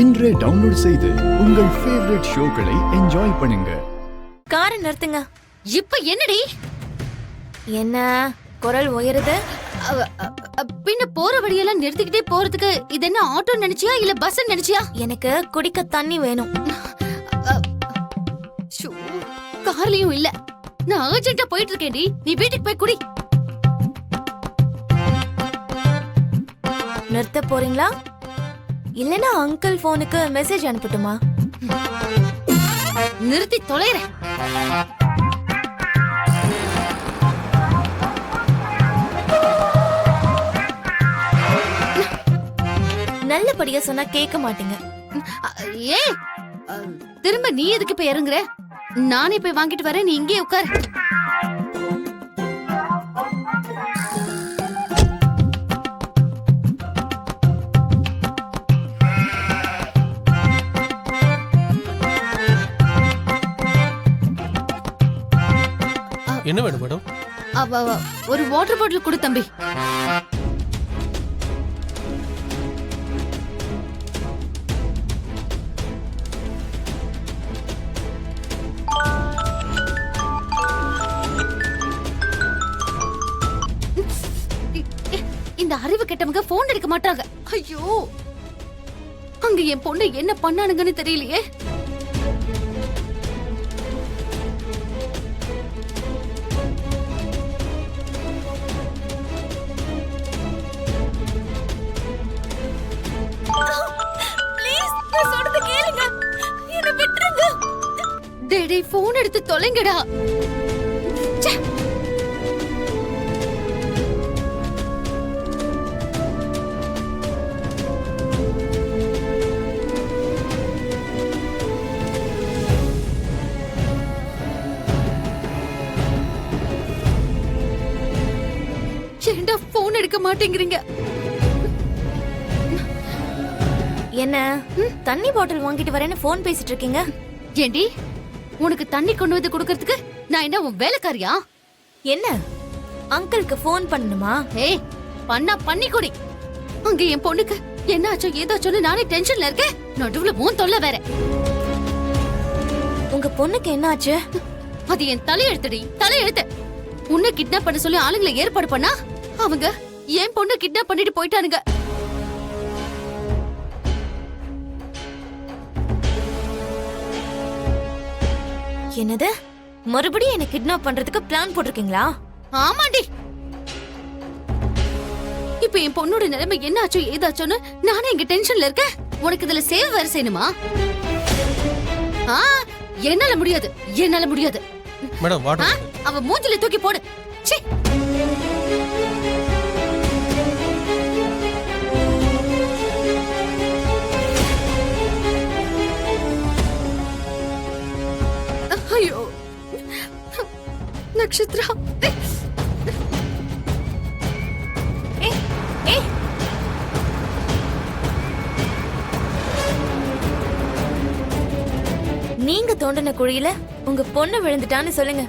இன்றே டவுன்லோட் செய்து உங்கள் ஃபேவரட் ஷோக்களை என்ஜாய் பண்ணுங்க. காரை நிறுத்துங்க. இப்ப என்னடி? என்ன குரல் உயருது? பின்ன போற வழியெல்லாம் நிறுத்திக்கிட்டே போறதுக்கு இது என்ன ஆட்டோ நினைச்சியா இல்ல பஸ் நினைச்சியா? எனக்கு குடிக்க தண்ணி வேணும். கார்லயும் இல்ல, நான் அர்ஜென்ட்டா போயிட்டு இருக்கேன்டி. நீ வீட்டுக்கு போய் குடி. நிறுத்த போறீங்களா இல்லனா அங்கிள் போனுக்கு மெசேஜ் அனுப்பட்டுமா? நிறுத்தி தொலைறேன். நல்லபடியா சொன்னா கேட்க மாட்டீங்க. ஏ திரும்ப நீ எதுக்கு போய் இறங்குற? நானே போய் வாங்கிட்டு வரேன், நீ இங்கே உட்கார். என்ன வேணும் மேடம்? ஒரு வாட்டர் பாட்டில் கொடு தம்பி. இந்த அறிவு கெட்டவங்க போன் எடுக்க மாட்டாங்க. ஐயோ, அங்க என் பொண்ணு என்ன பண்ணானுங்கன்னு தெரியலையே. டேடி போன் எடுத்து தொலைங்கடா. ஏன்டா போன் எடுக்க மாட்டேங்கிறீங்க? என்ன தண்ணி பாட்டில் வாங்கிட்டு வரேன்னு போன் பேசிட்டு இருக்கீங்க? ஏண்டி, உனக்கு தண்ணி கொண்டு வந்து கொடுக்கறதுக்கு நான் என்ன உன் வேலைக்காரியா? என்ன அங்கிளுக்கு போன் பண்ணணுமா? ஏய், பண்ணி கொடி. அங்க என் பொண்ணுக்கு என்ன ஆச்சோ ஏதாச்சோன்னு நானே டென்ஷன்ல இருக்கேன். நடுவுல மூன் தொல்லை வேற. உங்க பொண்ணுக்கு என்ன ஆச்சு? அது என் தலையெழுத்தடி, தலையெழுத்து. உன்னை கிட்னாப் பண்ண சொல்லி ஆளுங்களை ஏற்பாடு பண்ணா அவங்க என் பொண்ணு கிட்னாப் பண்ணிட்டு போயிட்டானுங்க. என்னது, மறுபடியும் என்ன கிட்னாப் பண்றதுக்கு பிளான் போட்டிருக்கீங்களா? ஆமாண்டி. இப்ப என் பொண்ணோட நிலைமை என்ன ஆச்சோ ஏதாச்சோன்னு நானே இங்க டென்ஷன்ல இருக்கேன். உனக்கு இதுல சேவ் வேற செய்யணுமா? என்னால முடியாது, என்னால முடியாது. Madam water. அவ மூஞ்சில தூக்கி போடு. சீ. ஐயோ நக்ஷத்ரா. நீங்க தோண்டின குழியில உங்க பொண்ணு விழுந்துட்டான்னு சொல்லுங்க.